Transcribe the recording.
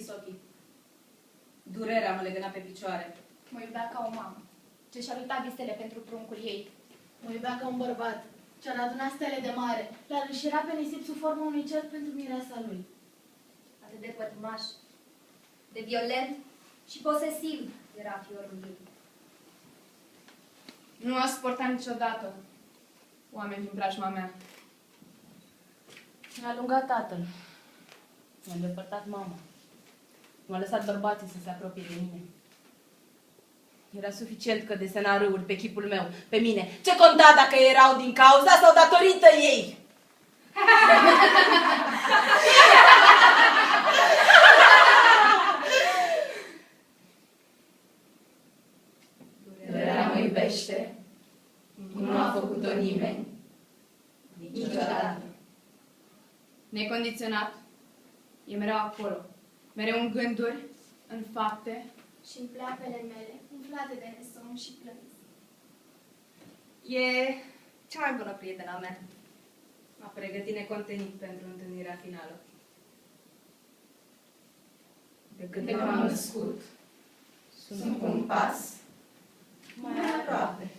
închis ochii. Durerea mă legăna pe picioare. Mă iubea ca o mamă, ce-și aluta visele pentru pruncul ei. Mă iubea ca un bărbat, ce-ar aduna stele de mare, le-ar înșira pe nisip sub formă unui cer pentru mireasa lui. Atât de pătimaș, de violent și posesiv era fiorul ei. Nu a suportat niciodată oameni din preajma mea. Mi-a alungat tatăl. Mi-a îndepărtat mama. M-a lăsat bărbații să se apropie de mine. Era suficient că desena râuri pe chipul meu, pe mine. Ce conta dacă erau din cauza sau datorită ei? Durerea mă iubește, nu a făcut-o nimeni, niciodată. Necondiționat, e mereu acolo, mereu în gânduri, în fapte. Și în pleapele mele, umflate de nesomn și plâns. E cea mai bună prietena mea. M-a pregătit necontenit pentru întâlnirea finală. De când m-am născut, sunt cu un pas mai aproape.